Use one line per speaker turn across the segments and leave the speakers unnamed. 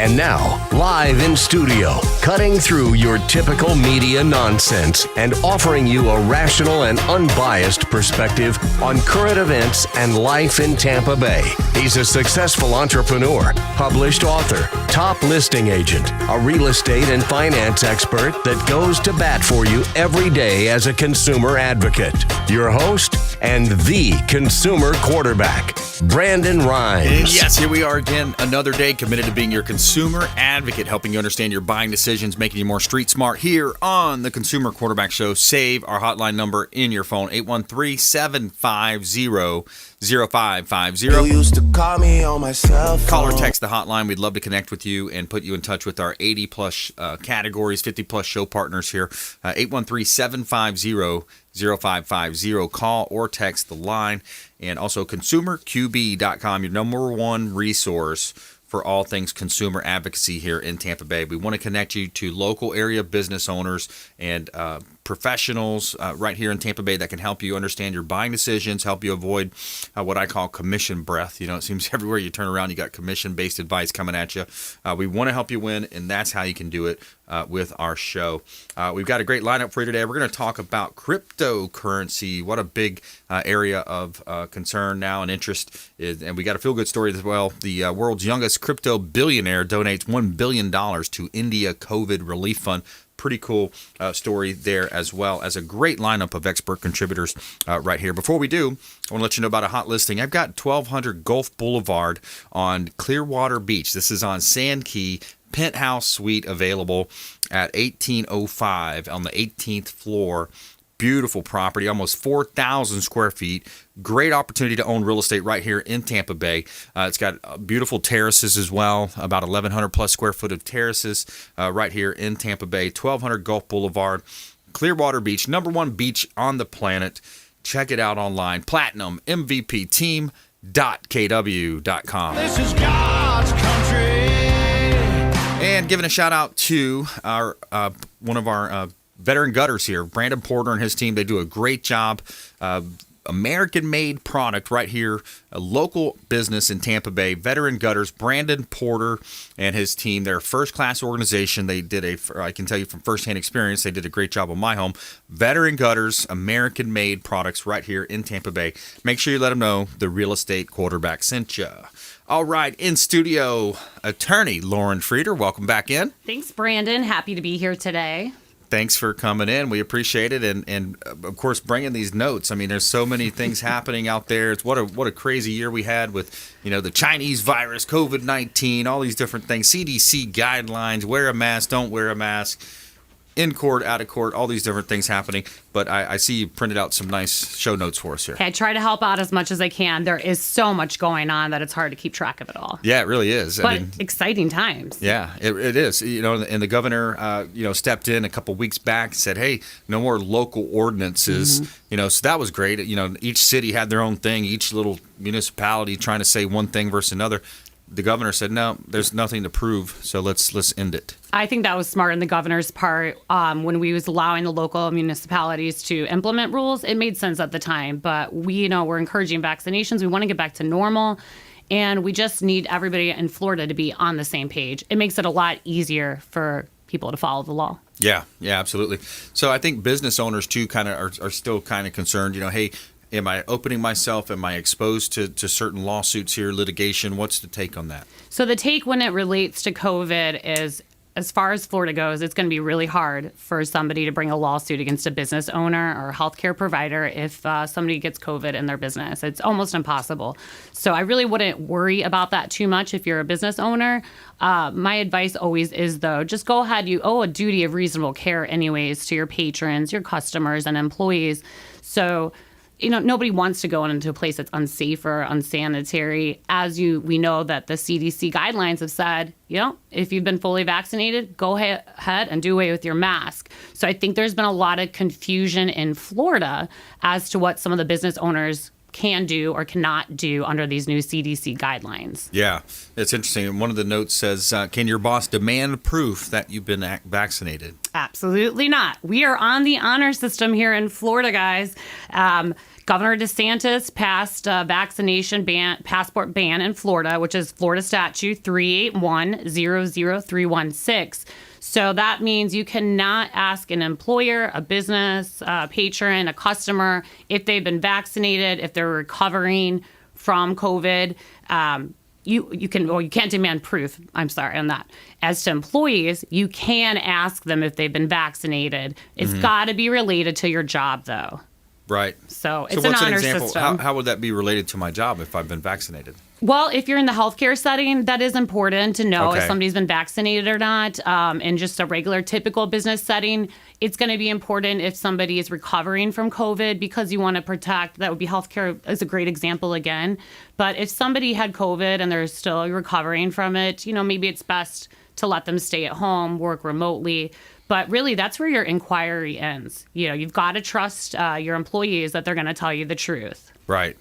And now, live in studio, cutting through your typical media nonsense and offering you a rational and unbiased perspective on current events and life in Tampa Bay. He's a successful entrepreneur, published author, top listing agent, a real estate and finance expert that goes to bat for you every day as a consumer advocate. Your host and the consumer quarterback, Brandon Rhymes.
And yes, here we are again, another day committed to being your consumer advocate, helping you understand your buying decisions, making you more street smart here on the Consumer Quarterback Show. Save our hotline number in your phone, 813-750-0550.
You used to call me on my cell phone.
Call or text the hotline. We'd love to connect with you and put you in touch with our 80-plus categories, 50-plus show partners here. 813-750-0550. Call or text the line. And also consumerqb.com, your number one resource for all things consumer advocacy here in Tampa Bay. We want to connect you to local area business owners and professionals right here in Tampa Bay that can help you understand your buying decisions, help you avoid what I call commission breath. You know, it seems everywhere you turn around, you got commission-based advice coming at you. We want to help you win, and that's how you can do it with our show. We've got a great lineup for you today. We're going to talk about cryptocurrency. What a big area of concern now and interest is, and we got a feel-good story as well. The world's youngest crypto billionaire donates $1 billion to India COVID Relief Fund. Pretty cool story there, as well as a great lineup of expert contributors right here. Before we do, I want to let you know about a hot listing. I've got 1200 Gulf Boulevard on Clearwater Beach. This is on Sand Key. Penthouse suite available at 1805 on the 18th floor. Beautiful property, almost 4,000 square feet. Great opportunity to own real estate right here in Tampa Bay. It's got beautiful terraces as well, about 1,100 plus square foot of terraces right here in Tampa Bay. 1200 Gulf Boulevard, Clearwater Beach, number one beach on the planet. Check it out online, platinummvpteam.kw.com.
This is God's country.
And giving a shout out to our one of our veteran gutters here, Brandon Porter and his team. They do a great job. American-made product right here, a local business in Tampa Bay. Veteran Gutters, Brandon Porter and his team. They're a first-class organization. They did I can tell you from firsthand experience, they did a great job on my home. Veteran Gutters, American-made products right here in Tampa Bay. Make sure you let them know the real estate quarterback sent you. All right, in studio, attorney Lauren Frieder. Welcome back in.
Thanks, Brandon. Happy to be here today.
Thanks for coming in. We appreciate it, and of course bringing these notes. I mean, there's so many things happening out there. It's what a crazy year we had with, you know, the Chinese virus, COVID-19, all these different things, CDC guidelines, wear a mask, don't wear a mask, in court, out of court, all these different things happening. But I see you printed out some nice show notes for us here.
Okay, I try to help out as much as I can. There is so much going on that it's hard to keep track of it all.
Yeah, it really is.
But exciting times.
Yeah, it is. You know, and the governor, stepped in a couple weeks back and said, hey, no more local ordinances. Mm-hmm. You know, so that was great. You know, each city had their own thing, each little municipality trying to say one thing versus another. The governor said, no, there's nothing to prove, so let's end it.
I think that was smart on the governor's part. When we was allowing the local municipalities to implement rules, it made sense at the time. But we're encouraging vaccinations. We want to get back to normal. And we just need everybody in Florida to be on the same page. It makes it a lot easier for people to follow the law.
Yeah, absolutely. So I think business owners, too, kind of are still kind of concerned, hey, am I opening myself? Am I exposed to certain lawsuits here, litigation? What's the take on that?
So the take when it relates to COVID is, as far as Florida goes, it's going to be really hard for somebody to bring a lawsuit against a business owner or a healthcare provider if somebody gets COVID in their business. It's almost impossible. So I really wouldn't worry about that too much if you're a business owner. My advice always is, though, just go ahead. You owe a duty of reasonable care anyways to your patrons, your customers, and employees. So nobody wants to go into a place that's unsafe or unsanitary. We know that the CDC guidelines have said, if you've been fully vaccinated, go ahead and do away with your mask. So I think there's been a lot of confusion in Florida as to what some of the business owners can do or cannot do under these new CDC guidelines.
Yeah, it's interesting. One of the notes says, can your boss demand proof that you've been vaccinated?
Absolutely not. We are on the honor system here in Florida, guys. Governor DeSantis passed a vaccination passport ban in Florida, which is Florida Statute 381-00316. So that means you cannot ask an employer, a business, a patron, a customer, if they've been vaccinated, if they're recovering from COVID. You can't demand proof. I'm sorry on that. As to employees, you can ask them if they've been vaccinated. It's got to be related to your job, though.
Right.
So it's
what's
an honor
example?
system.
How would that be related to my job if I've been vaccinated?
Well, if you're in the healthcare setting, that is important to know if
Okay.
somebody's been vaccinated or not. In just a regular, typical business setting, it's going to be important if somebody is recovering from COVID because you want to protect. That would be healthcare is a great example again. But if somebody had COVID and they're still recovering from it, maybe it's best to let them stay at home, work remotely. But really, that's where your inquiry ends. You've got to trust your employees that they're going to tell you the truth.
Right.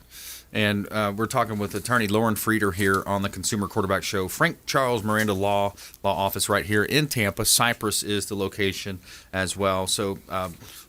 And we're talking with attorney Lauren Frieder here on the Consumer Quarterback Show. Frank Charles Miranda Law Office right here in Tampa. Cypress is the location as well. So,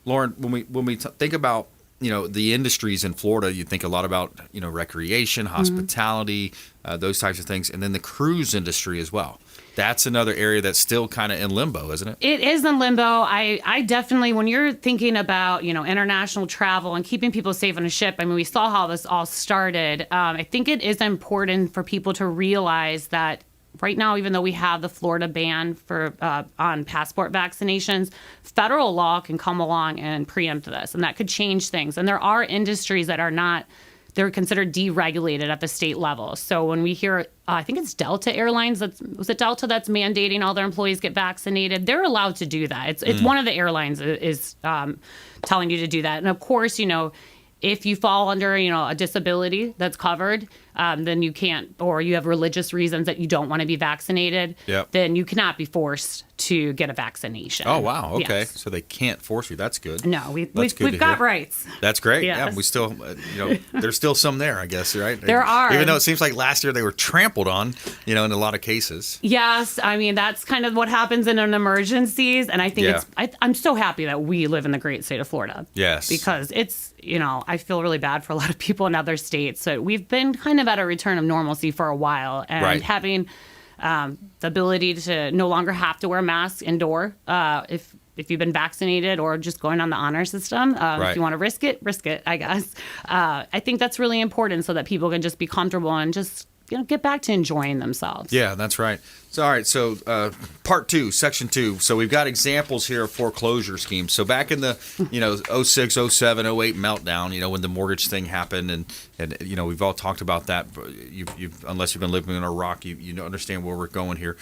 Lauren, when we think about the industries in Florida, you think a lot about recreation, hospitality, those types of things, and then the cruise industry as well. That's another area that's still kind of in limbo, isn't it?
It is in limbo. I definitely, when you're thinking about, international travel and keeping people safe on a ship, we saw how this all started. I think it is important for people to realize that right now, even though we have the Florida ban for on passport vaccinations, federal law can come along and preempt this, and that could change things. And there are industries that are not, they're considered deregulated at the state level. So when we hear, I think it's Delta Airlines, was it Delta that's mandating all their employees get vaccinated? They're allowed to do that. It's one of the airlines is telling you to do that. And of course, if you fall under, a disability that's covered, then you can't, or you have religious reasons that you don't want to be vaccinated, then you cannot be forced to get a vaccination.
Oh, wow. Okay.
Yes.
So they can't force you. That's good.
No, we've got rights.
That's great.
Yes.
Yeah, we still, there's still some there, I guess, right?
There are.
Even though it seems like last year they were trampled on, in a lot of cases.
Yes. That's kind of what happens in an emergencies. And I think I'm so happy that we live in the great state of Florida.
Yes.
Because it's, I feel really bad for a lot of people in other states. So we've been kind of at a return of normalcy for a while. And having the ability to no longer have to wear masks indoor if you've been vaccinated or just going on the honor system. If you want to risk it, I guess. I think that's really important so that people can just be comfortable and just get back to enjoying themselves.
Yeah, that's right. So, all right. So, part 2, section 2. So, we've got examples here of foreclosure schemes. So, back in the, 06, 07, 08 meltdown, when the mortgage thing happened, and we've all talked about that. You've unless you've been living in a rock, you understand where we're going here.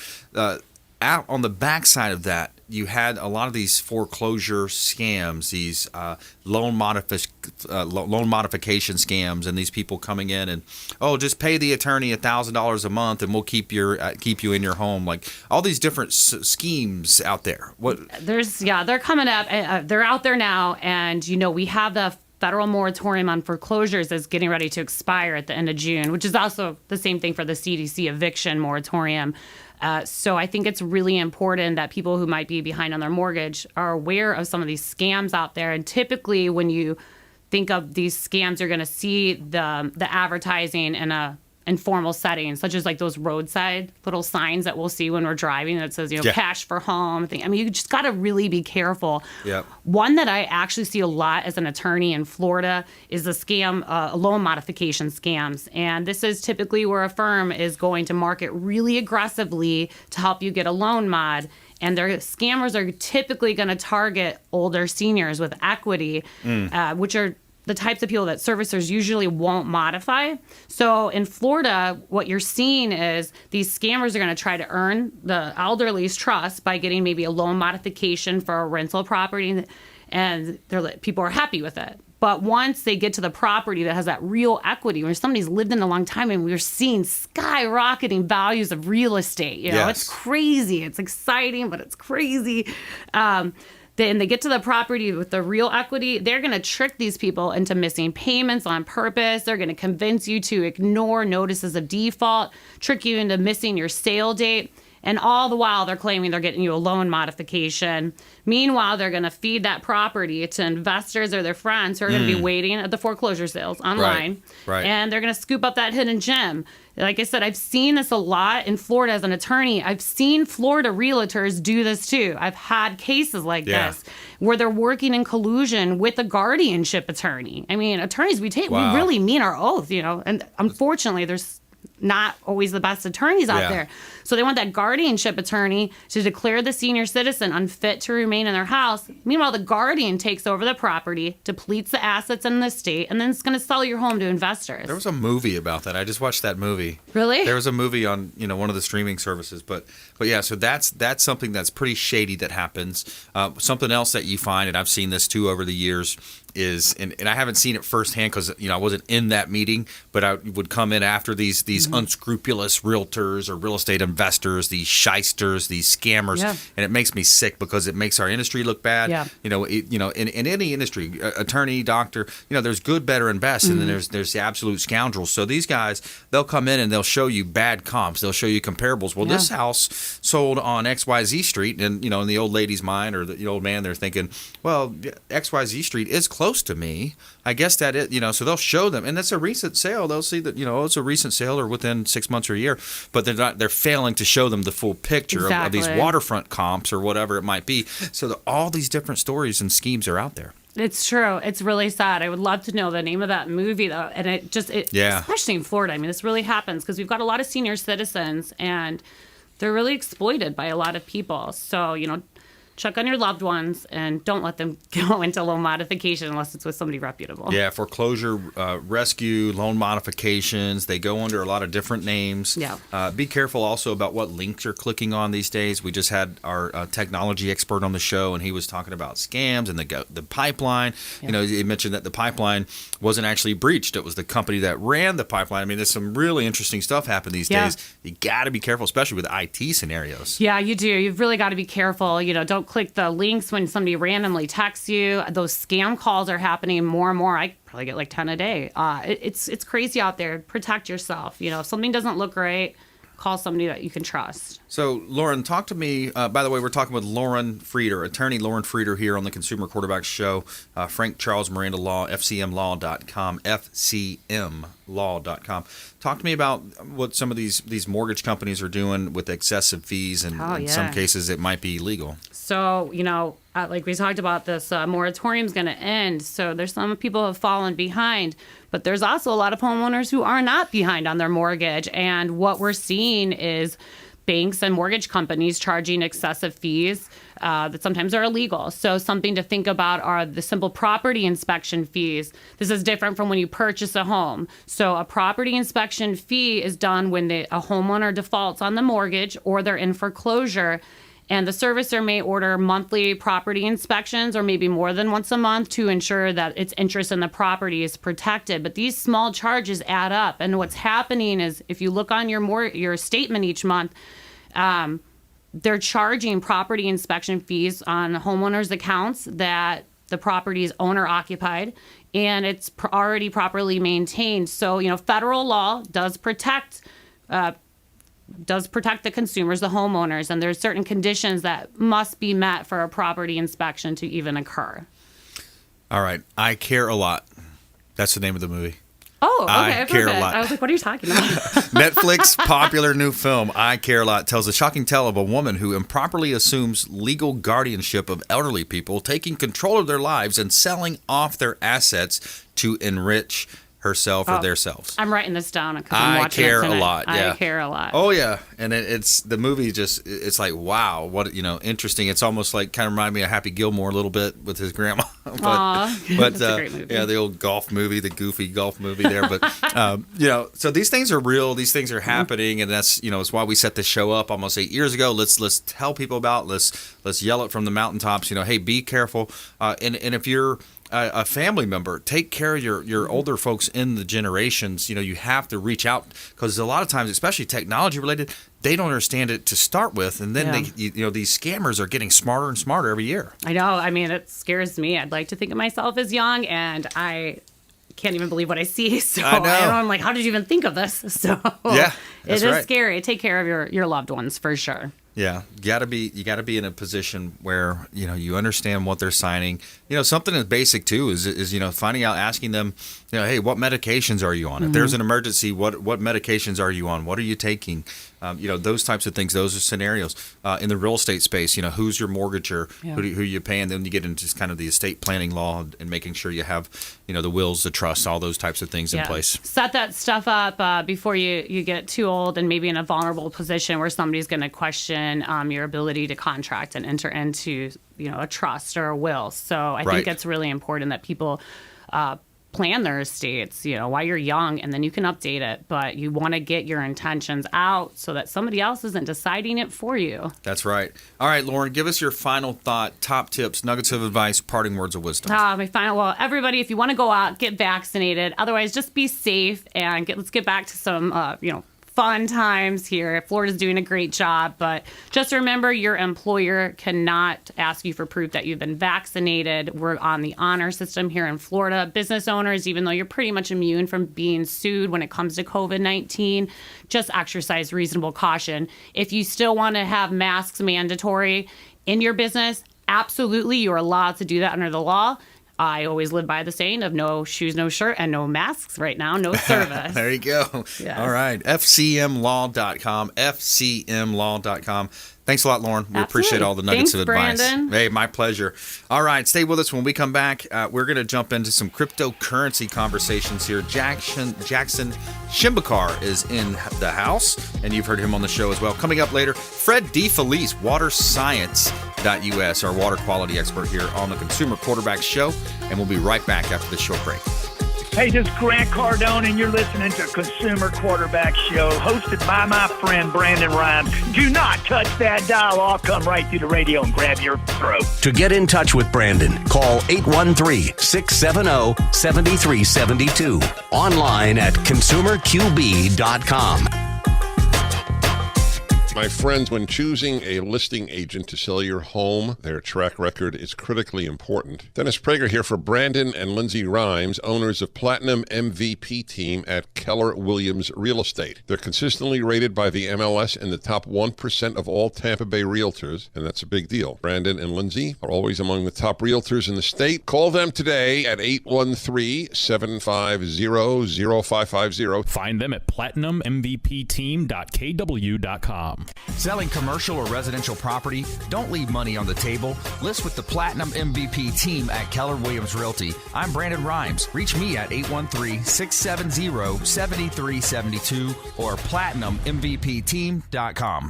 Out on the backside of that, you had a lot of these foreclosure scams, these loan modification scams, and these people coming in and just pay the attorney $1,000 a month and we'll keep you in your home. Like all these different schemes out there.
They're coming up. They're out there now, and we have the federal moratorium on foreclosures is getting ready to expire at the end of June, which is also the same thing for the CDC eviction moratorium. So I think it's really important that people who might be behind on their mortgage are aware of some of these scams out there. And typically when you think of these scams, you're going to see the advertising in a informal setting, such as like those roadside little signs that we'll see when we're driving that says, cash for home. You just got to really be careful.
Yep.
One that I actually see a lot as an attorney in Florida is the scam, loan modification scams. And this is typically where a firm is going to market really aggressively to help you get a loan mod. And their scammers are typically going to target older seniors with equity, which are the types of people that servicers usually won't modify. So in Florida, what you're seeing is these scammers are going to try to earn the elderly's trust by getting maybe a loan modification for a rental property, and people are happy with it. But once they get to the property that has that real equity, where somebody's lived in a long time, and we're seeing skyrocketing values of real estate, it's crazy. It's exciting, but it's crazy. Then they get to the property with the real equity, they're going to trick these people into missing payments on purpose. They're going to convince you to ignore notices of default, trick you into missing your sale date. And all the while, they're claiming they're getting you a loan modification. Meanwhile, they're going to feed that property to investors or their friends who are going to be waiting at the foreclosure sales online.
Right.
And they're going to scoop up that hidden gem. Like I said, I've seen this a lot in Florida as an attorney. I've seen Florida realtors do this too. I've had cases like this where they're working in collusion with a guardianship attorney. I mean, attorneys we really mean our oath, and unfortunately there's not always the best attorneys out there. So they want that guardianship attorney to declare the senior citizen unfit to remain in their house. Meanwhile, the guardian takes over the property, depletes the assets in the estate, and then it's going to sell your home to investors.
There was a movie about that. I just watched that movie.
Really?
There was a movie on one of the streaming services, but yeah. So that's something that's pretty shady that happens. Something else that you find, and I've seen this too over the years, is and I haven't seen it firsthand because I wasn't in that meeting, but I would come in after these unscrupulous realtors or real estate investors, these shysters, these scammers, and it makes me sick because it makes our industry look bad.
Yeah.
In any industry, attorney, doctor, there's good, better, and best, and then there's the absolute scoundrels. So these guys, they'll come in and they'll show you bad comps, they'll show you comparables. Well, this house sold on XYZ Street, and in the old lady's mind or the old man, they're thinking, well, XYZ Street is close to me. I guess that it, so they'll show them, and that's a recent sale. They'll see that, it's a recent sale or within 6 months or a year, but they're failing to show them the full picture of these waterfront comps or whatever it might be. So all these different stories and schemes are out there.
It's true. It's really sad. I would love to know the name of that movie, though. And especially in Florida. I mean, this really happens because we've got a lot of senior citizens and they're really exploited by a lot of people. So, check on your loved ones and don't let them go into loan modification unless it's with somebody reputable.
Yeah, foreclosure, rescue, loan modifications, they go under a lot of different names.
Yeah.
Be careful also about what links you're clicking on these days. We just had our technology expert on the show, and he was talking about scams and the pipeline.
Yeah.
He mentioned that the pipeline wasn't actually breached. It was the company that ran the pipeline. I mean, there's some really interesting stuff happening these days. You got to be careful, especially with IT scenarios.
Yeah, you do. You've really got to be careful. Don't click the links when somebody randomly texts you. Those scam calls are happening more and more. I probably get like 10 a day. It's crazy out there. Protect yourself. If something doesn't look right, call somebody that you can trust.
So, Lauren, talk to me. By the way, we're talking with Lauren Frieder, attorney Lauren Frieder here on the Consumer Quarterback Show. Frank Charles Miranda Law, FCMLaw.com, FCMLaw.com. Talk to me about what some of these mortgage companies are doing with excessive fees, and in some cases it might be illegal.
So, like we talked about, this moratorium is going to end. So there's some people who have fallen behind, but there's also a lot of homeowners who are not behind on their mortgage. And what we're seeing is banks and mortgage companies charging excessive fees that sometimes are illegal. So something to think about are the simple property inspection fees. This is different from when you purchase a home. So a property inspection fee is done when a homeowner defaults on the mortgage or they're in foreclosure. And the servicer may order monthly property inspections or maybe more than once a month to ensure that its interest in the property is protected. But these small charges add up. And what's happening is if you look on your statement each month, they're charging property inspection fees on homeowners' accounts that the property is owner occupied and it's already properly maintained. So, federal law does protect the consumers, the homeowners, and there's certain conditions that must be met for a property inspection to even occur.
All right. I Care a Lot. That's the name of the movie.
Oh, okay.
I Care a Lot.
I was like, what are you talking about?
Netflix popular new film, I Care a Lot, tells a shocking tale of a woman who improperly assumes legal guardianship of elderly people, taking control of their lives and selling off their assets to enrich herself or themselves.
I'm writing this down because I'm watching
care
it tonight.
a lot. Yeah.
I care a lot.
Oh yeah, and it's the movie. It's like wow, what interesting. It's almost like kind of reminded me of Happy Gilmore a little bit with his grandma. but
that's a great movie.
Yeah, the old golf movie, the goofy golf movie there. But so these things are real. These things are happening, and that's it's why we set this show up almost 8 years ago. Let's tell people about. Let's yell it from the mountaintops. Hey, be careful. And if you're a family member, take care of your older folks in the generations. You have to reach out because a lot of times, especially technology related, they don't understand it to start with, and then these scammers are getting smarter and smarter every year.
I know. I mean, it scares me. I'd like to think of myself as young, and I can't even believe what I see. So
I know.
I'm like, how did you even think of this? So
yeah,
It is scary. Take care of your loved ones for sure.
Yeah, you got to be in a position where you understand what they're signing. Something as basic too is finding out, asking them, hey, what medications are you on? If there's an emergency, what medications are you on? What are you taking? Those types of things. Those are scenarios. In the real estate space, who's your mortgager?
Yeah.
Who you paying? Then you get into just kind of the estate planning law and making sure you have the wills, the trusts, all those types of things in place.
Set that stuff up before you get too old and maybe in a vulnerable position where somebody's going to question your ability to contract and enter into a trust or a will. So I think it's really important that people plan their estates, while you're young, and then you can update it. But you want to get your intentions out so that somebody else isn't deciding it for you.
That's right. All right, Lauren, give us your final thought, top tips, nuggets of advice, parting words of wisdom.
Well, everybody, if you want to go out, get vaccinated. Otherwise, just be safe and let's get back to some, fun times here. Florida's doing a great job, but just remember your employer cannot ask you for proof that you've been vaccinated. We're on the honor system here in Florida. Business owners, even though you're pretty much immune from being sued when it comes to COVID-19, just exercise reasonable caution. If you still want to have masks mandatory in your business, absolutely, you're allowed to do that under the law. I always live by the saying of no shoes, no shirt, and no masks right now, no service.
There you go. Yes. All right. FCMlaw.com, FCMlaw.com. Thanks a lot, Lauren. We appreciate all the nuggets of advice.
Brandon.
Hey, my pleasure. All right. Stay with us. When we come back, we're going to jump into some cryptocurrency conversations here. Jackson Shembekar is in the house, and you've heard him on the show as well. Coming up later, Fred DeFelice, waterscience.us, our water quality expert here on the Consumer Quarterback Show, and we'll be right back after this short break.
Hey, this is Grant Cardone, and you're listening to Consumer Quarterback Show, hosted by my friend Brandon Rhymes. Do not touch that dial. I'll come right through the radio and grab your throat.
To get in touch with Brandon, call 813-670-7372. Online at consumerqb.com.
My friends, when choosing a listing agent to sell your home, their track record is critically important. Dennis Prager here for Brandon and Lindsay Rhymes, owners of Platinum MVP Team at Keller Williams Real Estate. They're consistently rated by the MLS in the top 1% of all Tampa Bay realtors, and that's a big deal. Brandon and Lindsay are always among the top realtors in the state. Call them today at 813-750-0550.
Find them at platinummvpteam.kw.com.
Selling commercial or residential property? Don't leave money on the table. List with the Platinum MVP Team at Keller Williams Realty. I'm Brandon Rhymes. Reach me at 813-670-7372 or platinummvpteam.com.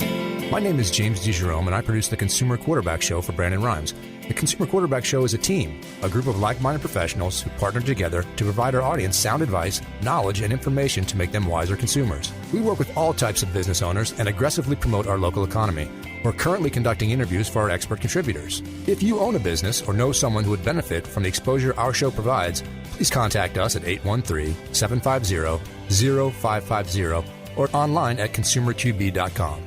My name is James DeJerome, and I produce the Consumer Quarterback Show for Brandon Rhymes. The Consumer Quarterback Show is a team, a group of like-minded professionals who partner together to provide our audience sound advice, knowledge, and information to make them wiser consumers. We work with all types of business owners and aggressively promote our local economy. We're currently conducting interviews for our expert contributors. If you own a business or know someone who would benefit from the exposure our show provides, please contact us at 813-750-0550 or online at consumerqb.com.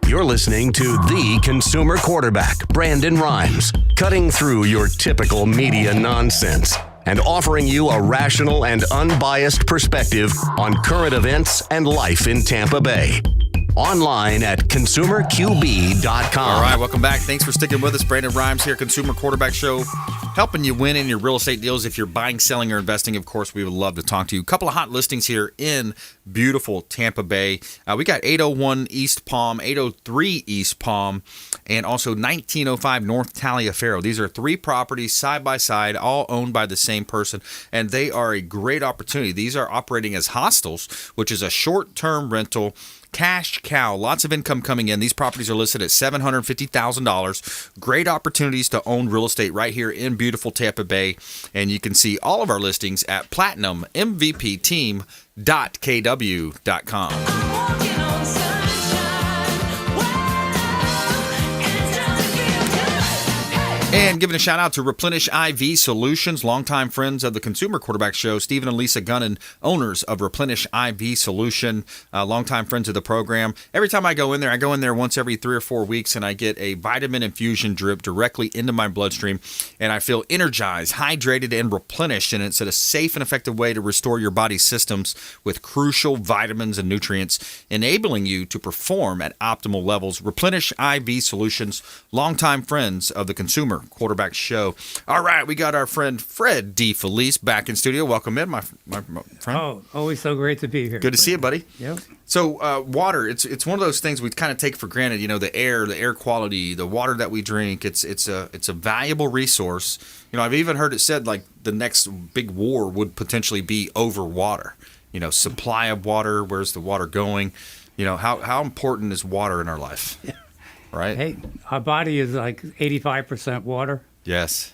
You're listening to the Consumer Quarterback, Brandon Rhymes, cutting through your typical media nonsense and offering you a rational and unbiased perspective on current events and life in Tampa Bay. Online at consumerqb.com.
All right, welcome back. Thanks for sticking with us. Brandon Rhymes here, Consumer Quarterback Show, helping you win in your real estate deals. If you're buying, selling, or investing, of course, we would love to talk to you. A couple of hot listings here in beautiful Tampa Bay. We got 801 East Palm, 803 East Palm, and also 1905 North Taliaferro. These are three properties side by side, all owned by the same person, and they are a great opportunity. These are operating as hostels, which is a short-term rental. Cash cow, lots of income coming in. These properties are listed at $750,000. Great opportunities to own real estate right here in beautiful Tampa Bay. And you can see all of our listings at platinummvpteam.kw.com. And giving a shout out to Replenish IV Solutions, longtime friends of the Consumer Quarterback Show, Stephen and Lisa Gunnan, owners of Replenish IV Solution, longtime friends of the program. Every time I go in there once every 3 or 4 weeks, and I get a vitamin infusion drip directly into my bloodstream, and I feel energized, hydrated, and replenished. And it's a safe and effective way to restore your body's systems with crucial vitamins and nutrients, enabling you to perform at optimal levels. Replenish IV Solutions, longtime friends of the Consumer Quarterback Show. All right, we got our friend Fred DeFelice back in studio. Welcome in, my friend.
Oh, always so great to be here.
Good to see you, buddy.
Yep.
So water, it's one of those things we kind of take for granted. You know, the air quality, the water that we drink. It's a valuable resource. You know, I've even heard it said like the next big war would potentially be over water. You know, supply of water. Where's the water going? You know, how important is water in our life? Yeah. Right.
Hey, our body is like 85% water.
Yes.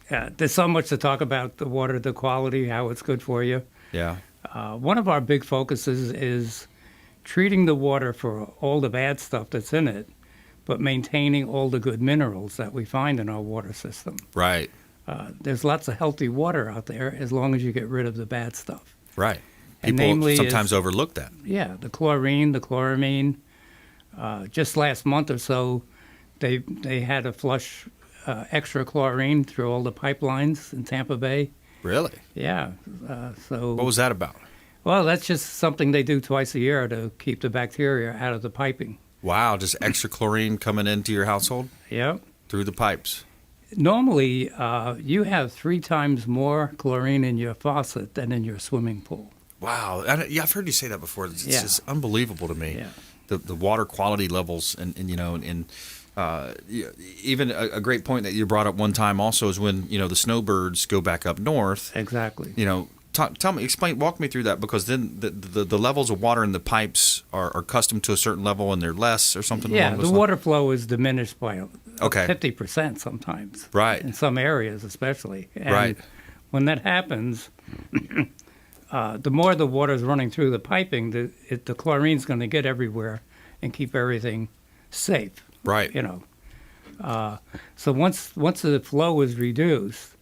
There's so much to talk about the water, the quality, how it's good for you.
Yeah.
One of our big focuses is treating the water for all the bad stuff that's in it, but maintaining all the good minerals that we find in our water system.
Right.
There's lots of healthy water out there as long as you get rid of the bad stuff.
Right.
And
People
namely
sometimes overlook that.
Yeah, the chlorine, the chloramine. Just last month or so, they had to flush extra chlorine through all the pipelines in Tampa Bay.
Really?
Yeah. So
what was that about?
Well, that's just something they do twice a year to keep the bacteria out of the piping.
Wow, just extra chlorine coming into your household?
Yep.
Through the pipes.
Normally, you have 3 times more chlorine in your faucet than in your swimming pool.
Wow. Yeah, I've heard you say that before. It's just unbelievable to me.
Yeah.
The water quality levels and you know, and even a great point that you brought up one time also is when, you know, the snowbirds go back up north.
Exactly.
You know, walk me through that, because then the levels of water in the pipes are accustomed to a certain level and they're less or something.
Yeah, the water flow is diminished by 50% sometimes.
Right.
In some areas especially. And
right.
When that happens, the more the water is running through the piping, the chlorine's going to get everywhere and keep everything safe.
Right.
You know. So once the flow is reduced,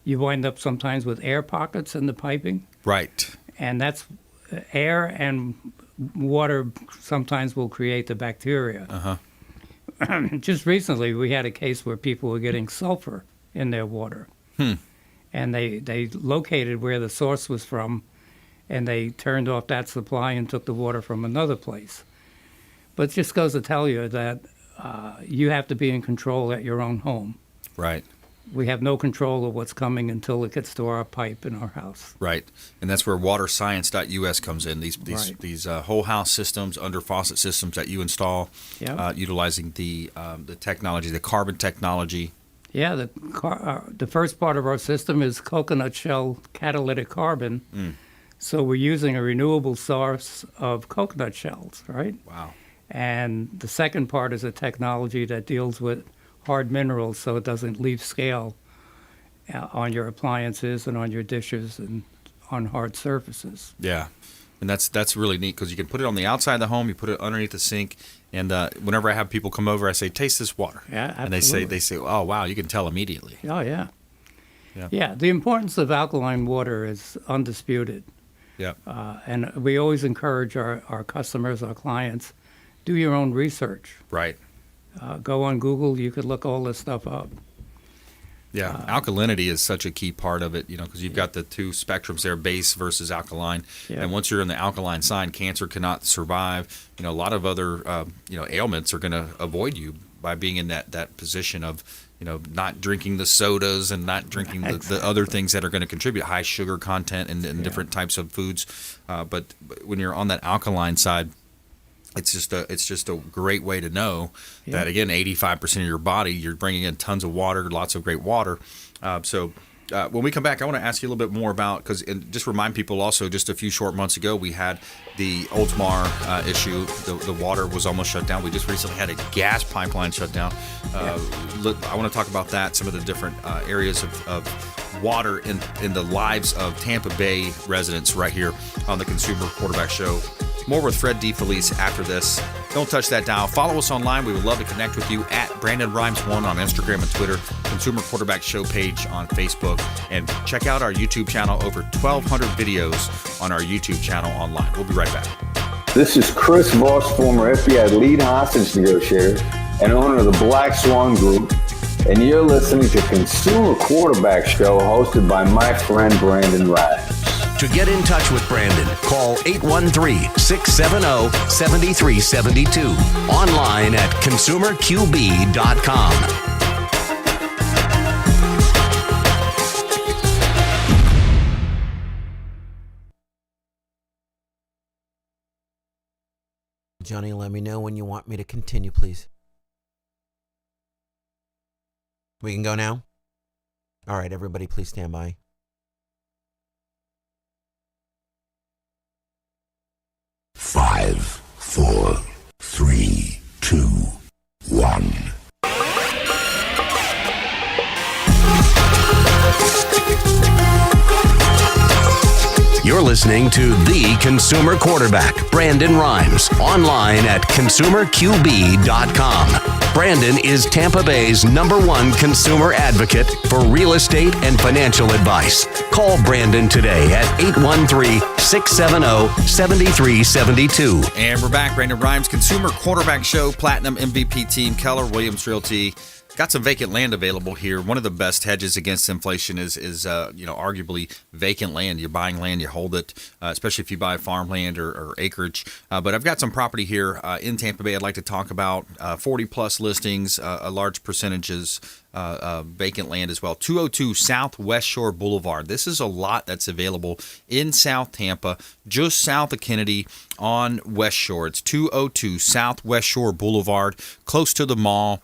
you wind up sometimes with air pockets in the piping.
Right.
And that's air and water sometimes will create the bacteria.
Uh-huh.
Just recently, we had a case where people were getting sulfur in their water. And they located where the source was from, and they turned off that supply and took the water from another place. But it just goes to tell you that you have to be in control at your own home.
Right.
We have no control of what's coming until it gets to our pipe in our house.
Right. And that's where waterscience.us comes in. These whole house systems, under faucet systems that you install, utilizing the technology, the carbon technology.
Yeah, the first part of our system is coconut shell catalytic carbon. So we're using a renewable source of coconut shells, right?
Wow.
And the second part is a technology that deals with hard minerals so it doesn't leave scale on your appliances and on your dishes and on hard surfaces.
Yeah. And that's really neat, because you can put it on the outside of the home, you put it underneath the sink, and whenever I have people come over, I say, taste this water.
Yeah, absolutely.
And they say, oh, wow, you can tell immediately.
Oh, yeah. Yeah, the importance of alkaline water is undisputed.
Yeah.
And we always encourage our customers, our clients, do your own research.
Right.
Go on Google, you could look all this stuff up.
Yeah, alkalinity is such a key part of it, you know, because you've got the two spectrums there, base versus alkaline. Yeah. And once you're in the alkaline side, cancer cannot survive. You know, a lot of other, ailments are going to avoid you by being in that position of, you know, not drinking the sodas and not drinking the other things that are going to contribute, high sugar content and different types of foods. But when you're on that alkaline side, it's just a great way to know that, again, 85% of your body, you're bringing in tons of water, lots of great water. So when we come back, I want to ask you a little bit more about, and just remind people also, just a few short months ago, we had the Oldsmar issue. The water was almost shut down. We just recently had a gas pipeline shut down. I want to talk about that, some of the different areas of water in the lives of Tampa Bay residents right here on the Consumer Quarterback Show. More with Fred DeFelice after this. Don't touch that dial. Follow us online. We would love to connect with you at Brandon Rhymes1 on Instagram and Twitter, Consumer Quarterback Show page on Facebook, and check out our YouTube channel. Over 1,200 videos on our YouTube channel online. We'll be right back.
This is Chris Voss, former FBI lead hostage negotiator and owner of the Black Swan Group, and you're listening to Consumer Quarterback Show hosted by my friend Brandon Rhymes.
To get in touch with Brandon, call 813-670-7372. Online at consumerqb.com.
Johnny, let me know when you want me to continue, please. We can go now? All right, everybody, please stand by.
Five, four, three, two, one.
You're listening to The Consumer Quarterback, Brandon Rhymes, online at consumerqb.com. Brandon is Tampa Bay's #1 consumer advocate for real estate and financial advice. Call Brandon today at 813-670-7372.
And we're back. Brandon Rhymes, Consumer Quarterback Show, Platinum MVP team, Keller Williams Realty. Got some vacant land available here. One of the best hedges against inflation is arguably vacant land. You're buying land, you hold it, especially if you buy farmland or acreage. But I've got some property here in Tampa Bay I'd like to talk about. 40-plus listings, a large percentages vacant land as well. 202 South West Shore Boulevard. This is a lot that's available in South Tampa, just south of Kennedy on West Shore. It's 202 South West Shore Boulevard, close to the mall,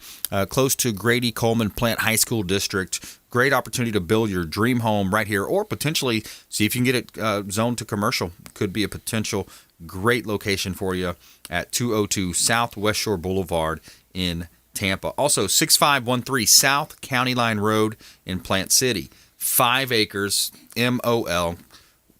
close to Grady Coleman Plant High School District. Great opportunity to build your dream home right here, or potentially see if you can get it zoned to commercial. Could be a potential great location for you at 202 South West Shore Boulevard in Tampa. Also, 6513 South County Line Road in Plant City. 5 acres, MOL,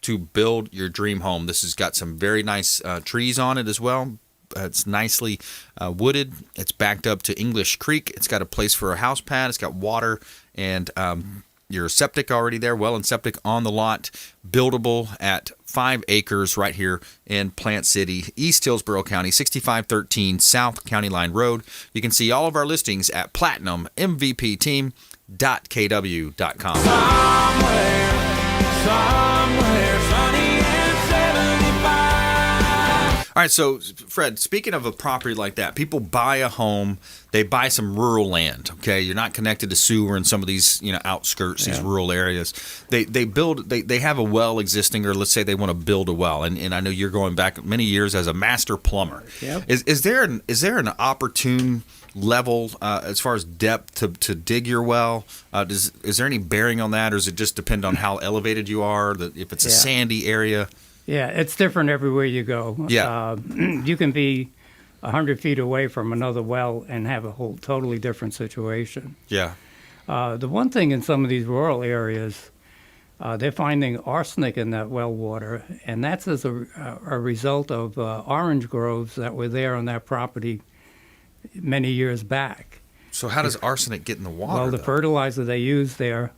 to build your dream home. This has got some very nice trees on it as well. It's nicely wooded. It's backed up to English Creek. It's got a place for a house pad. It's got water and your septic already there, well and septic on the lot. Buildable at 5 acres right here in Plant City, East Hillsborough County, 6513 South County Line Road. You can see all of our listings at platinummvpteam.kw.com.
Somewhere sunny and 75.
All right, so Fred, speaking of a property like that, people buy a home, they buy some rural land, okay? You're not connected to sewer in some of these, outskirts, these rural areas. They have a well existing, or let's say they want to build a well, and I know you're going back many years as a master plumber.
Yep.
Is there an opportune level as far as depth to dig your well? Is there any bearing on that, or does it just depend on how elevated you are, if it's a sandy area?
Yeah, it's different everywhere you go.
Yeah.
You can be 100 feet away from another well and have a whole totally different situation.
Yeah.
The one thing in some of these rural areas, they're finding arsenic in that well water, and that's as a result of orange groves that were there on that property many years back.
So how does arsenic get in the water?
Well, the fertilizer they use there,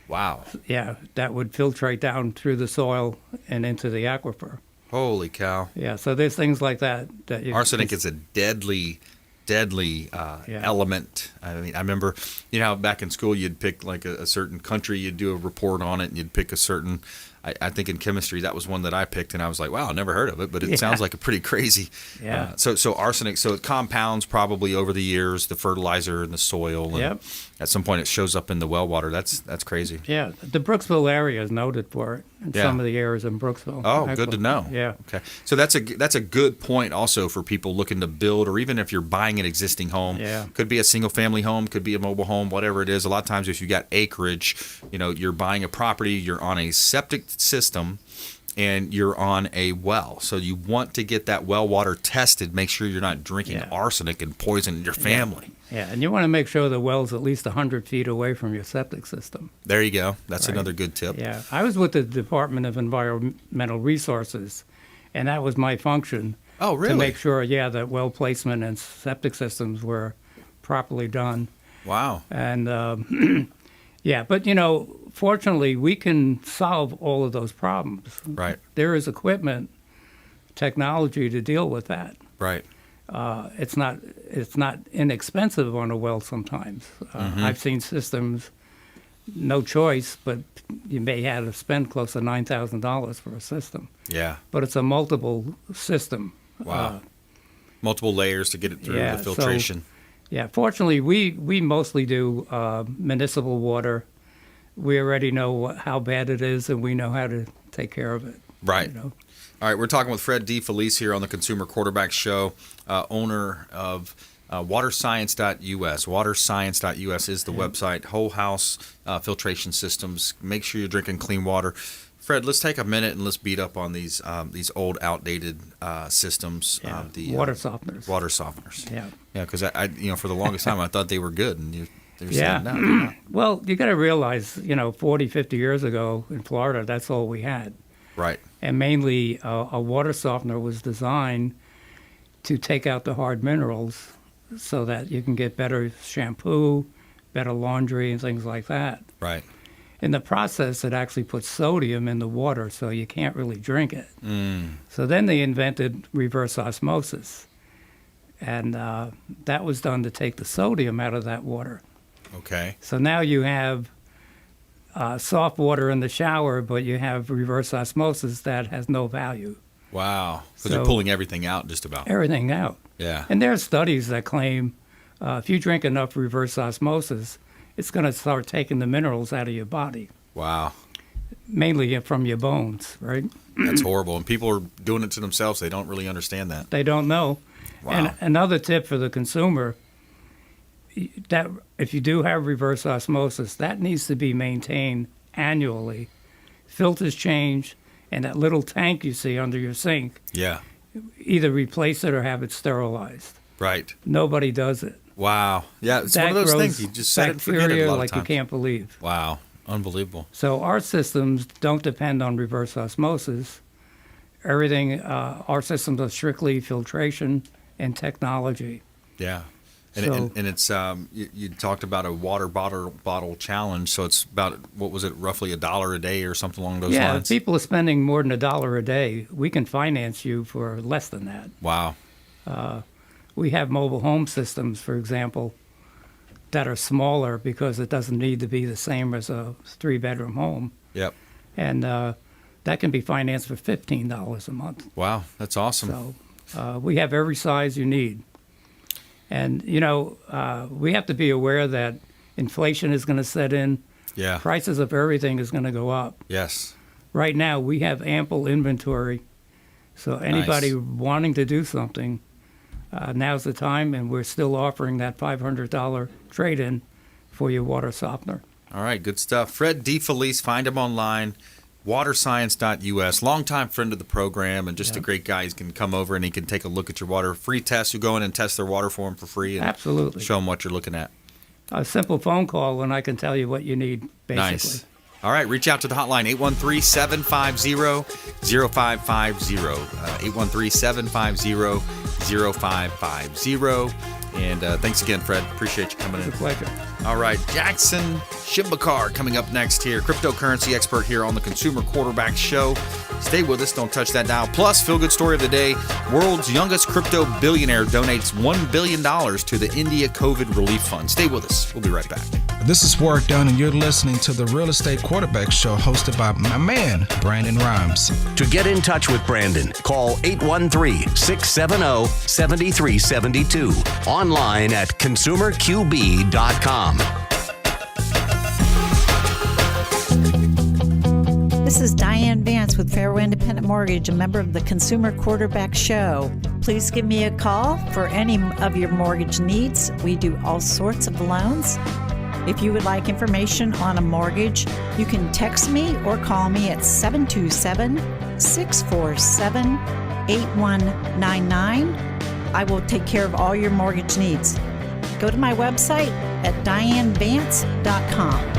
wow.
yeah, that would filtrate down through the soil and into the aquifer.
Holy cow.
Yeah, so there's things like that.
Arsenic is a deadly element. I mean, I remember, back in school, you'd pick like a certain country, you'd do a report on it, and you'd pick a certain, I think in chemistry, that was one that I picked, and I was like, wow, I never heard of it, but it sounds like a pretty crazy.
Yeah.
So arsenic, so it compounds probably over the years, the fertilizer in the soil. And at some point, it shows up in the well water. That's crazy.
Yeah, the Brooksville area is noted for it. In some of the areas in Brooksville.
Oh, good to know.
Yeah.
Okay. So that's a good point also for people looking to build, or even if you're buying an existing home.
Yeah.
Could be a single family home, could be a mobile home, whatever it is. A lot of times if you got acreage, you're buying a property, you're on a septic system, and you're on a well. So you want to get that well water tested, make sure you're not drinking arsenic and poisoning your family.
Yeah, and you want to make sure the well's at least 100 feet away from your septic system.
There you go. That's another good tip.
Yeah, I was with the Department of Environmental Resources, And that was my function.
Oh, really?
To make sure, that well placement and septic systems were properly done.
Wow.
And but fortunately, we can solve all of those problems.
Right.
There is equipment, technology to deal with that.
Right.
It's not inexpensive on a well sometimes. I've seen systems, no choice, but you may have to spend close to $9,000 for a system.
Yeah.
But it's a multiple system.
Wow. Multiple layers to get it through the filtration.
Fortunately, we mostly do municipal water. We already know how bad it is, and we know how to take care of it.
Right. All right, we're talking with Fred DeFelice here on the Consumer Quarterback Show, owner of waterscience.us. Waterscience.us is the website. Whole house filtration systems. Make sure you're drinking clean water. Fred, let's take a minute and let's beat up on these old, outdated systems. The
water softeners.
Water softeners.
Yeah.
Yeah, because I for the longest time I thought they were good, and they're saying no, they're not.
Well, you got to realize, 40, 50 years ago in Florida, that's all we had.
Right.
And mainly, a water softener was designed to take out the hard minerals so that you can get better shampoo, better laundry, and things like that.
Right.
In the process, it actually puts sodium in the water, so you can't really drink it. So then they invented reverse osmosis. And that was done to take the sodium out of that water.
Okay.
So now you have soft water in the shower, but you have reverse osmosis that has no value.
Wow. Because they're pulling everything out just about.
Everything out.
Yeah.
And there are studies that claim if you drink enough reverse osmosis, it's going to start taking the minerals out of your body.
Wow.
Mainly from your bones, right?
That's horrible. And people are doing it to themselves. They don't really understand that.
They don't know.
Wow.
And another tip for the consumer, that if you do have reverse osmosis, that needs to be maintained annually. Filters change, and that little tank you see under your sink, either replace it or have it sterilized.
Right.
Nobody does it.
Wow. Yeah, it's
that
one of those
grows
things. You just set it and forget it a
bacteria
lot
like
of times.
you can't believe.
Wow. Unbelievable.
So our systems don't depend on reverse osmosis. Everything, our systems are strictly filtration and technology.
Yeah. And it's you talked about a water bottle challenge, so it's about, what was it, roughly $1 a day or something along those lines?
Yeah, if people are spending more than $1 a day, we can finance you for less than that.
Wow.
We have mobile home systems, for example, that are smaller because it doesn't need to be the same as a 3-bedroom home.
Yep.
And that can be financed for $15 a month.
Wow, that's awesome.
So we have every size you need. And, we have to be aware that inflation is going to set in.
Yeah.
Prices of everything is going to go up.
Yes.
Right now, we have ample inventory. So anybody wanting to do something, now's the time, and we're still offering that $500 trade-in for your water softener.
All right, good stuff. Fred DeFelice, find him online, waterscience.us, longtime friend of the program, and just a great guy. He can come over and he can take a look at your water. Free test. You go in and test their water for him for free. And
absolutely.
Show them what you're looking at.
A simple phone call, and I can tell you what you need, basically.
Nice. All right, reach out to the hotline, 813-750-0550, 813-750-0550. And thanks again, Fred. Appreciate you coming in.
It's a pleasure.
All right, Jackson Shembekar coming up next here, cryptocurrency expert here on the Consumer Quarterback Show. Stay with us. Don't touch that dial. Plus, feel-good story of the day, world's youngest crypto billionaire donates $1 billion to the India COVID Relief Fund. Stay with us. We'll be right back.
This is Warwick Dunn, and you're listening to the Real Estate Quarterback Show hosted by my man, Brandon Rhymes.
To get in touch with Brandon, call 813-670-7372. Online at consumerqb.com.
This is Diane Vance with Fairway Independent Mortgage, a member of the Consumer Quarterback Show. Please give me a call for any of your mortgage needs. We do all sorts of loans. If you would like information on a mortgage, you can text me or call me at 727-647-8199. I will take care of all your mortgage needs. Go to my website at dianevance.com.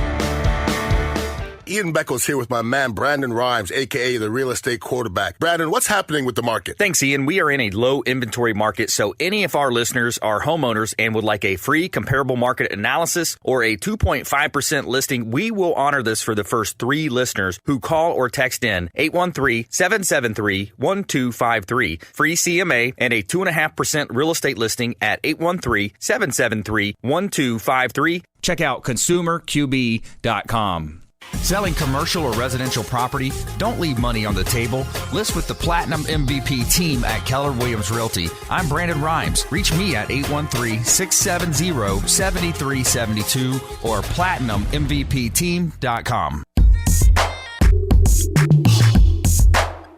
Ian Beckles here with my man Brandon Rhymes, a.k.a. the real estate quarterback. Brandon, what's happening with the market?
Thanks, Ian. We are in a low inventory market, so any of our listeners are homeowners and would like a free comparable market analysis or a 2.5% listing, we will honor this for the first 3 listeners who call or text in 813-773-1253. Free CMA and a 2.5% real estate listing at 813-773-1253. Check out consumerqb.com. Selling commercial or residential property? Don't leave money on the table. List with the Platinum MVP team at Keller Williams Realty. I'm Brandon Rhymes. Reach me at 813-670-7372 or platinummvpteam.com.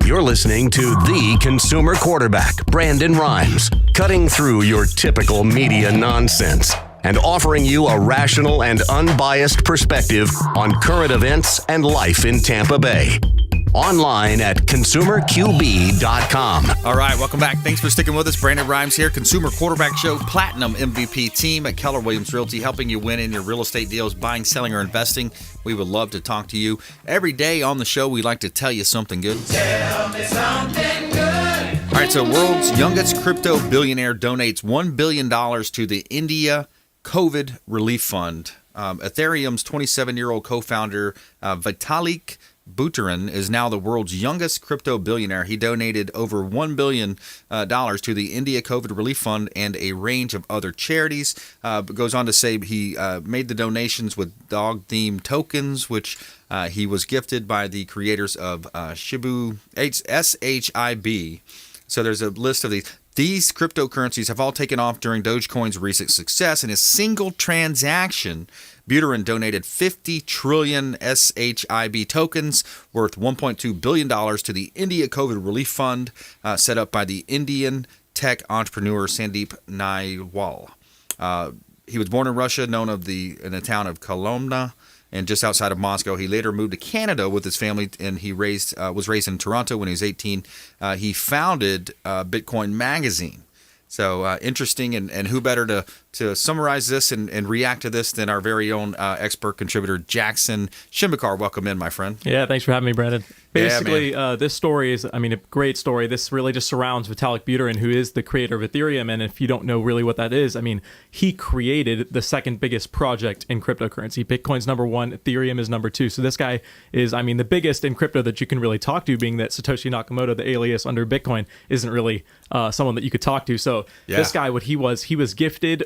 You're listening to the consumer quarterback, Brandon Rhymes, cutting through your typical media nonsense and offering you a rational and unbiased perspective on current events and life in Tampa Bay. Online at consumerqb.com.
All right, welcome back. Thanks for sticking with us. Brandon Rhymes here, Consumer Quarterback Show, Platinum MVP team at Keller Williams Realty, helping you win in your real estate deals, buying, selling, or investing. We would love to talk to you. Every day on the show, we like to tell you something good.
Tell me something good.
All right, so world's youngest crypto billionaire donates $1 billion to the India COVID Relief Fund. Ethereum's 27-year-old co-founder, Vitalik Buterin, is now the world's youngest crypto billionaire. He donated over $1 billion to the India COVID Relief Fund and a range of other charities. Goes on to say he made the donations with dog-themed tokens, which he was gifted by the creators of SHIB. So there's a list of these. These cryptocurrencies have all taken off during Dogecoin's recent success. In a single transaction, Buterin donated 50 trillion SHIB tokens worth $1.2 billion to the India COVID Relief Fund, set up by the Indian tech entrepreneur Sandeep Nailwal. He was born in Russia, in the town of Kolomna, and just outside of Moscow. He later moved to Canada with his family, and he was raised in Toronto when he was 18. He founded Bitcoin Magazine. So interesting, and who better to summarize this and react to this than our very own expert contributor, Jackson Shembekar. Welcome in, my friend.
Yeah, thanks for having me, Brandon. Basically, this story is, a great story. This really just surrounds Vitalik Buterin, who is the creator of Ethereum. And if you don't know really what that is, he created the second biggest project in cryptocurrency. Bitcoin's number 1, Ethereum is number 2. So this guy is, the biggest in crypto that you can really talk to, being that Satoshi Nakamoto, the alias under Bitcoin, isn't really someone that you could talk to. So This guy, he was gifted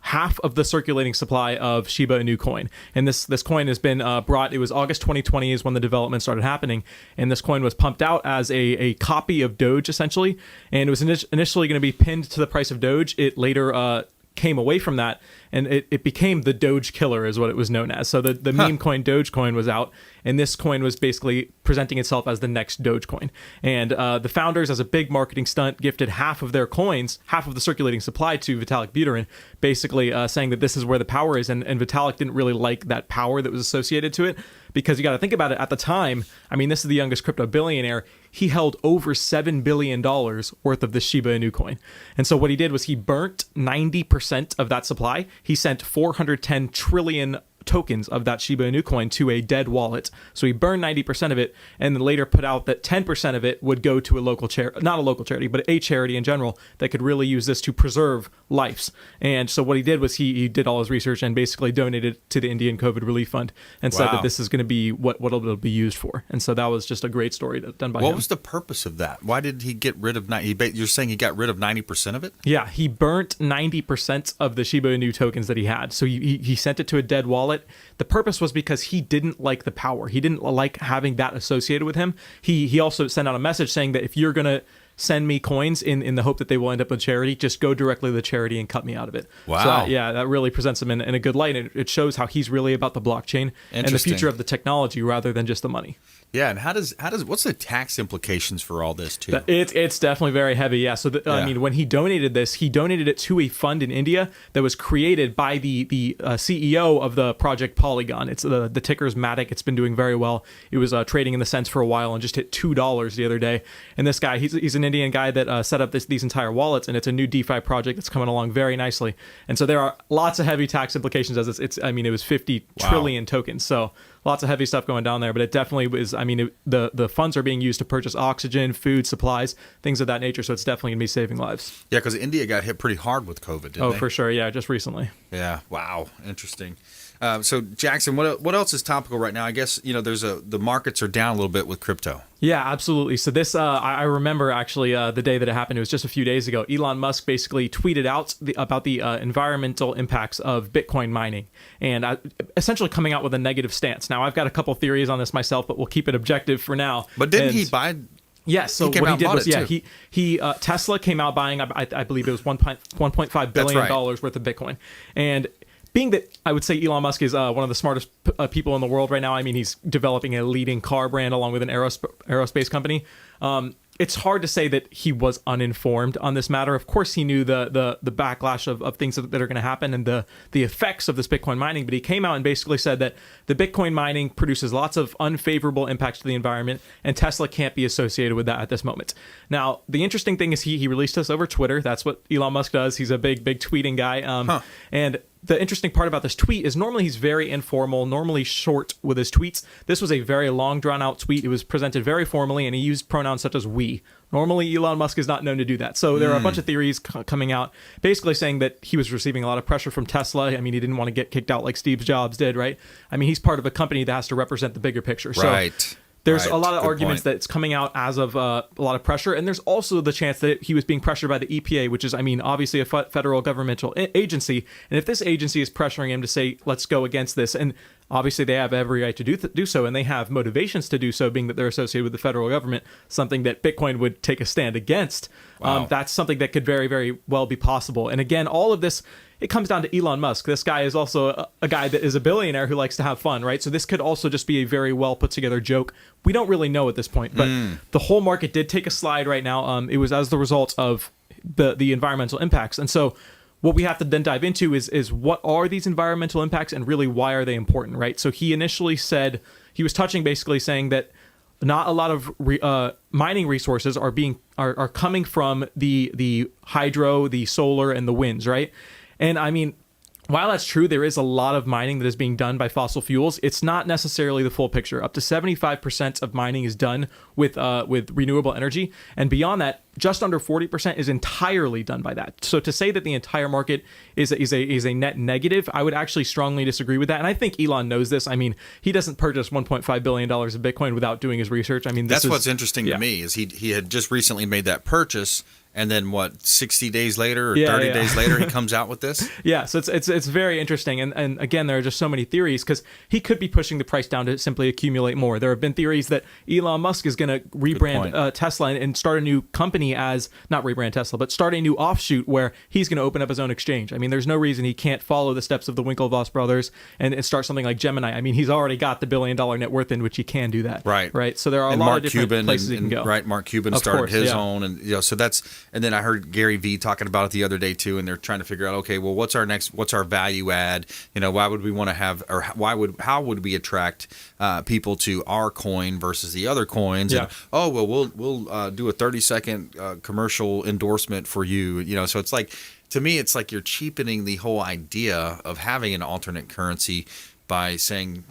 half of the circulating supply of Shiba Inu coin. And this coin has been brought, it was August 2020 is when the development started happening. And this coin was pumped out as a copy of Doge, essentially. And it was initially going to be pinned to the price of Doge. It later came away from that, and it became the Doge killer is what it was known as. So the meme coin Dogecoin was out, and this coin was basically presenting itself as the next Dogecoin. And the founders, as a big marketing stunt, gifted half of their coins, half of the circulating supply to Vitalik Buterin, basically saying that this is where the power is. And Vitalik didn't really like that power that was associated to it, because you got to think about it. At the time, this is the youngest crypto billionaire. He held over $7 billion worth of the Shiba Inu coin. And so what he did was he burnt 90% of that supply. He sent 410 trillion tokens of that Shiba Inu coin to a dead wallet. So he burned 90% of it, and then later put out that 10% of it would go to a local charity, not a local charity, but a charity in general that could really use this to preserve lives. And so what he did was he did all his research and basically donated to the Indian COVID Relief Fund and said that this is going to be what it'll be used for. And so that was just a great story done by him.
What was the purpose of that? Why did he get rid of you're saying he got rid of 90% of it?
Yeah, he burnt 90% of the Shiba Inu tokens that he had. So he sent it to a dead wallet. The purpose was because he didn't like the power. He didn't like having that associated with him. He also sent out a message saying that if you're going to send me coins in the hope that they will end up with charity, just go directly to the charity and cut me out of it.
Wow.
So that really presents him in a good light. And it shows how he's really about the blockchain and the future of the technology rather than just the money.
Yeah, and how does what's the tax implications for all this too?
It's definitely very heavy. Yeah. So when he donated this, he donated it to a fund in India that was created by the CEO of the project Polygon. It's the ticker's Matic. It's been doing very well. It was trading in the cents for a while and just hit $2 the other day. And this guy, he's an Indian guy that set up these entire wallets, and it's a new DeFi project that's coming along very nicely. And so there are lots of heavy tax implications as it was 50 trillion tokens. So lots of heavy stuff going down there. But it definitely was. I mean, the funds are being used to purchase oxygen, food, supplies, things of that nature. So it's definitely going to be saving lives.
Yeah, because India got hit pretty hard with COVID, didn't they?
For sure. Yeah, just recently.
Yeah. Wow. Interesting. So Jackson, what else is topical right now? I guess the markets are down a little bit with crypto.
Yeah, absolutely. So this, I remember actually the day that it happened. It was just a few days ago. Elon Musk basically tweeted out about the environmental impacts of Bitcoin mining, and essentially coming out with a negative stance. Now, I've got a couple theories on this myself, but we'll keep it objective for now.
But didn't he buy?
Yes. So what he did was, he Tesla came out buying, I believe it was $1.5 billion worth of Bitcoin, and being that I would say Elon Musk is one of the smartest people in the world right now. I mean, he's developing a leading car brand along with an aerospace company. It's hard to say that he was uninformed on this matter. Of course, he knew the backlash of things that are going to happen and the effects of this Bitcoin mining. But he came out and basically said that the Bitcoin mining produces lots of unfavorable impacts to the environment, and Tesla can't be associated with that at this moment. Now, the interesting thing is he released this over Twitter. That's what Elon Musk does. He's a big tweeting guy. And the interesting part about this tweet is normally he's very informal, normally short with his tweets. This was a very long, drawn-out tweet. It was presented very formally, and he used pronouns such as we. Normally, Elon Musk is not known to do that. So there are a bunch of theories coming out basically saying that he was receiving a lot of pressure from Tesla. I mean, he didn't want to get kicked out like Steve Jobs did, right? I mean, he's part of a company that has to represent the bigger picture.
Right.
So there's a lot of arguments that it's coming out as of a lot of pressure. And there's also the chance that he was being pressured by the EPA, which is, I mean, obviously a federal governmental agency. And if this agency is pressuring him to say, let's go against this, and obviously they have every right to do so, and they have motivations to do so, being that they're associated with the federal government, something that Bitcoin would take a stand against. Wow. That's something that could very, very well be possible. And again, all of this, it comes down to Elon Musk. This guy is also a guy that is a billionaire who likes to have fun, right? So this could also just be a very well put together joke. We don't really know at this point, but the whole market did take a slide right now. It was as the result of the environmental impacts. And so what we have to then dive into is what are these environmental impacts and really why are they important, right? So he initially said, he was touching basically saying that not a lot of mining resources are coming from the hydro, the solar, and the winds, right? And I mean, while that's true, there is a lot of mining that is being done by fossil fuels. It's not necessarily the full picture. Up to 75% of mining is done with renewable energy, and beyond that, just under 40% is entirely done by that. So to say that the entire market is a net negative, I would actually strongly disagree with that. And I think Elon knows this. I mean, he doesn't purchase $1.5 billion of Bitcoin without doing his research. I mean,
that's what's interesting to me is he had just recently made that purchase. And then 60 days later or 30 days later, he comes out with this?
Yeah, so it's very interesting. And again, there are just so many theories because he could be pushing the price down to simply accumulate more. There have been theories that Elon Musk is going to rebrand Tesla and start a new company not rebrand Tesla, but start a new offshoot where he's going to open up his own exchange. I mean, there's no reason he can't follow the steps of the Winklevoss brothers and start something like Gemini. I mean, he's already got the $1 billion net worth in which he can do that. Right. So there are a lot of different places he can go.
Right, Mark Cuban started his own. And so that's... And then I heard Gary Vee talking about it the other day too, and they're trying to figure out, okay, well, what's our value add? Why would we want to have, or how would we attract people to our coin versus the other coins? Yeah. And, we'll do a 30-second commercial endorsement for you. So it's like, to me, it's like you're cheapening the whole idea of having an alternate currency by saying,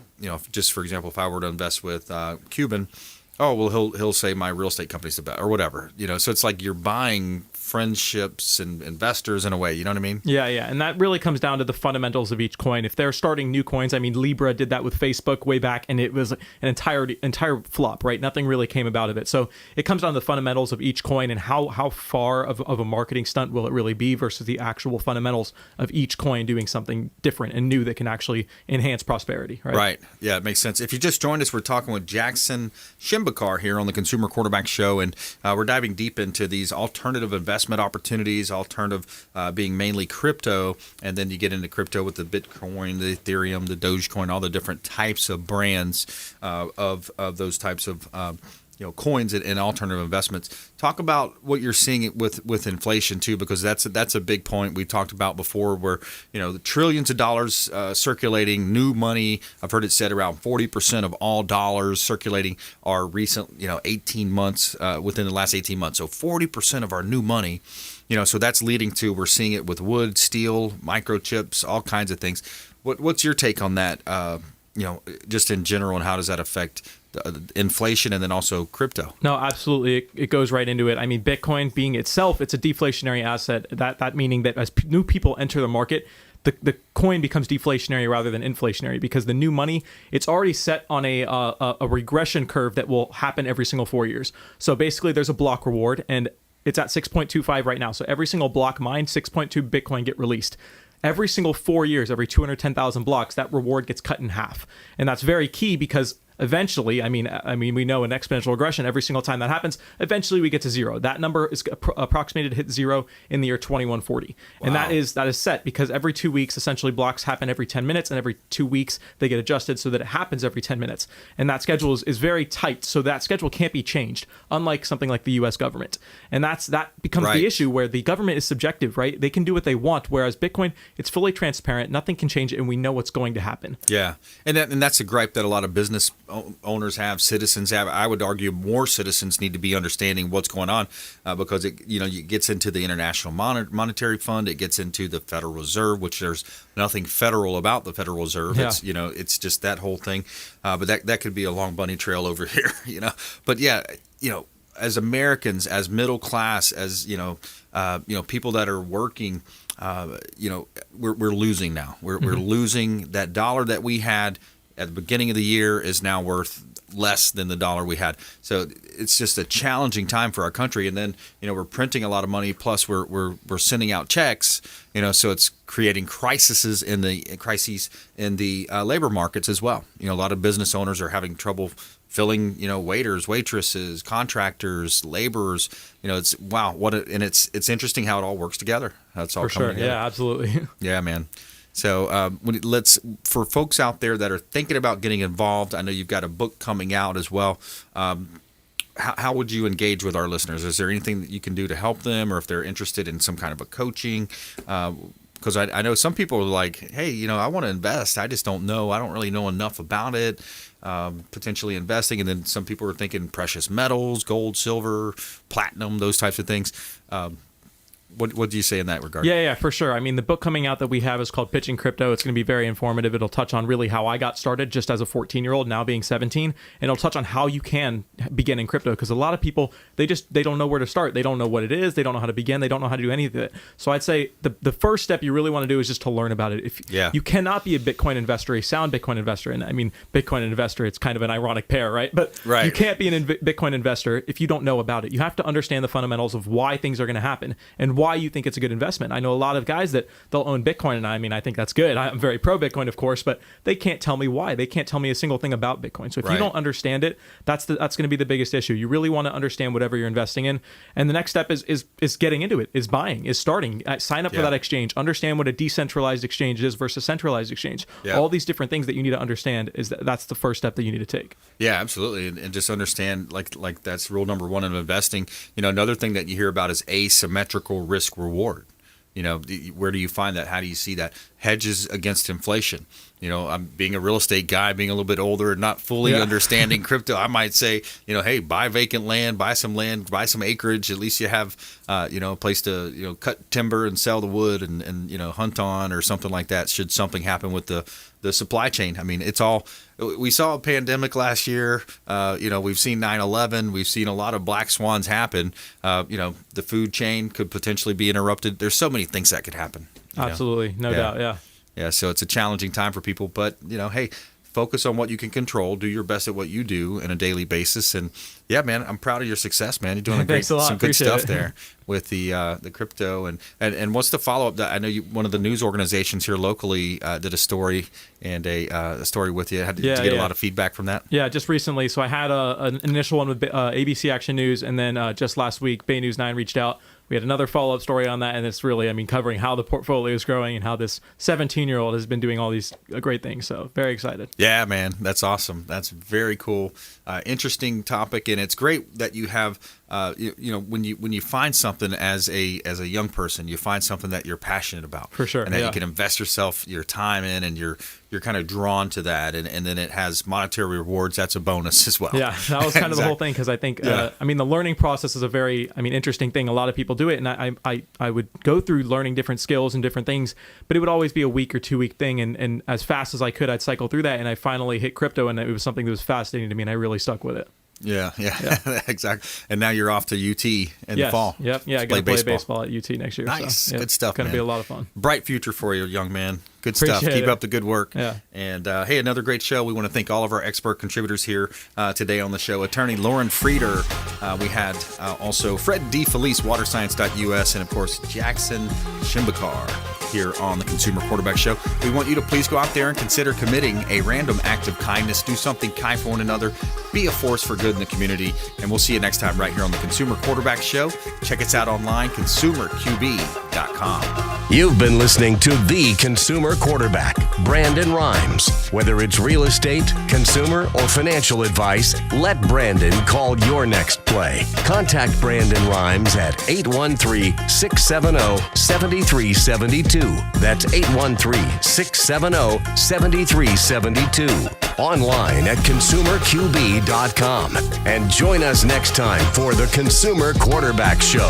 just for example, if I were to invest with Cuban. Oh, well, he'll say my real estate company's the best or whatever, So it's like you're buying friendships and investors in a way, you know what I mean?
Yeah. And that really comes down to the fundamentals of each coin. If they're starting new coins, I mean, Libra did that with Facebook way back, and it was an entire flop, right? Nothing really came about of it. So it comes down to the fundamentals of each coin and how far of a marketing stunt will it really be versus the actual fundamentals of each coin doing something different and new that can actually enhance prosperity, right?
Right. Yeah, it makes sense. If you just joined us, we're talking with Jackson Shembekar here on the Consumer Quarterback Show, and we're diving deep into these alternative investment opportunities, alternative being mainly crypto, and then you get into crypto with the Bitcoin, the Ethereum, the Dogecoin, all the different types of brands of those types of coins and alternative investments. Talk about what you're seeing with inflation too, because that's a big point we talked about before, where the trillions of dollars circulating, new money. I've heard it said around 40% of all dollars circulating are recent, 18 months within the last 18 months. So 40% of our new money. So that's leading to, we're seeing it with wood, steel, microchips, all kinds of things. What's your take on that? just in general, and how does that affect the inflation and then also crypto?
No, absolutely. It goes right into it. I mean, Bitcoin being itself, it's a deflationary asset. That meaning that as new people enter the market, the coin becomes deflationary rather than inflationary, because the new money, it's already set on a regression curve that will happen every single 4 years. So basically, there's a block reward, and it's at 6.25 right now. So every single block mined, 6.2 Bitcoin get released. Every single 4 years, every 210,000 blocks, that reward gets cut in half. And that's very key, because eventually, I mean, we know in exponential regression, every single time that happens, eventually we get to zero. That number is approximated to hit zero in the year 2140. Wow. And that is set because every 2 weeks, essentially blocks happen every 10 minutes, and every 2 weeks they get adjusted so that it happens every 10 minutes. And that schedule is very tight, so that schedule can't be changed, unlike something like the U.S. government. And that becomes the issue, where the government is subjective, right? They can do what they want, whereas Bitcoin, it's fully transparent, nothing can change it, and we know what's going to happen.
Yeah, and that's a gripe that a lot of business owners have, citizens have. I would argue more citizens need to be understanding what's going on, because it gets into the International Monetary Fund, it gets into the Federal Reserve, which there's nothing federal about the Federal Reserve. Yeah. It's just that whole thing. But that could be a long bunny trail over here, But yeah, as Americans, as middle class, as people that are working, we're losing now. We're losing. That dollar that we had at the beginning of the year is now worth less than the dollar we had. So it's just a challenging time for our country. And then, we're printing a lot of money, plus we're sending out checks, so it's creating crises in the labor markets as well. A lot of business owners are having trouble filling, waiters, waitresses, contractors, laborers. It's it's interesting how it all works together. That's all
for
coming
sure.
together.
Yeah, absolutely.
Yeah, man. So for folks out there that are thinking about getting involved, I know you've got a book coming out as well. How would you engage with our listeners? Is there anything that you can do to help them, or if they're interested in some kind of a coaching? Because I know some people are like, hey, I want to invest. I just don't know. I don't really know enough about it, potentially investing. And then some people are thinking precious metals, gold, silver, platinum, those types of things. What do you say in that regard?
Yeah, for sure. I mean, the book coming out that we have is called Pitching Crypto. It's going to be very informative. It'll touch on really how I got started just as a 14-year-old, now being 17. And it'll touch on how you can begin in crypto, because a lot of people, they don't know where to start. They don't know what it is. They don't know how to begin. They don't know how to do any of it. So I'd say the first step you really want to do is just to learn about it. You cannot be a Bitcoin investor, a sound Bitcoin investor. And I mean, Bitcoin investor, it's kind of an ironic pair, right? But you can't be an Bitcoin investor if you don't know about it. You have to understand the fundamentals of why things are going to happen and why you think it's a good investment. I know a lot of guys that they'll own Bitcoin, and I think that's good. I'm very pro Bitcoin, of course, but they can't tell me why. They can't tell me a single thing about Bitcoin. So if you don't understand it, that's going to be the biggest issue. You really want to understand whatever you're investing in. And the next step is getting into it, is buying, is starting. Sign up for that exchange. Understand what a decentralized exchange is versus centralized exchange. Yeah. All these different things that you need to understand, that's the first step that you need to take. Yeah, absolutely. And just understand, like that's rule number one of investing. Another thing that you hear about is asymmetrical risk reward. Where do you find that? How do you see that? Hedges against inflation. I'm being a real estate guy, being a little bit older and not fully understanding crypto. I might say, hey, buy vacant land, buy some land, buy some acreage. At least you have, a place to, cut timber and sell the wood and hunt on or something like that. Should something happen with the supply chain. I mean, it's all, we saw a pandemic last year. We've seen 9/11. We've seen a lot of black swans happen. The food chain could potentially be interrupted. There's so many things that could happen. Absolutely. No doubt. Yeah. Yeah. So it's a challenging time for people, but hey, focus on what you can control. Do your best at what you do on a daily basis. And yeah, man, I'm proud of your success, man. You're doing some good stuff there with the crypto. And what's the follow up? I know one of the news organizations here locally did a story and a story with you. Did you get a lot of feedback from that? Yeah, just recently. So I had an initial one with ABC Action News, and then just last week, Bay News 9 reached out. We had another follow-up story on that, and it's really, covering how the portfolio is growing and how this 17-year-old has been doing all these great things. So very excited. Yeah, man, that's awesome. That's very cool. Interesting topic, and it's great that you have
when you find something as a young person, you find something that you're passionate about,
for sure,
and that you can invest your time in, and you're kind of drawn to that, and then it has monetary rewards. That's a bonus as well.
Yeah, that was kind of the whole thing, because I think the learning process is a very interesting thing. A lot of people do it, and I would go through learning different skills and different things, but it would always be a week or 2 week thing, and as fast as I could, I'd cycle through that, and I finally hit crypto, and it was something that was fascinating to me, and I really stuck with it.
Yeah, exactly. And now you're off to UT in the fall.
Yep. Yeah, I got to play baseball at UT next year.
Nice.
So,
good stuff,
Going
man.
to be a lot of fun.
Bright future for you, young man. Good
Appreciate
stuff. Keep
it.
up the good work.
Yeah.
And hey, another great show. We want to thank all of our expert contributors here today on the show. Attorney Lauren Frieder. We had also Fred D. Felice, waterscience.us, and of course, Jackson Shembekar here on the Consumer Quarterback Show. We want you to please go out there and consider committing a random act of kindness. Do something kind for one another. Be a force for good in the community. And we'll see you next time right here on the Consumer Quarterback Show. Check us out online, consumerqb.com.
You've been listening to The Consumer Quarterback, Brandon Rhymes. Whether it's real estate, consumer, or financial advice, let Brandon call your next play. Contact Brandon Rhymes at 813-670-7372. That's 813-670-7372. Online at consumerqb.com. And join us next time for The Consumer Quarterback Show.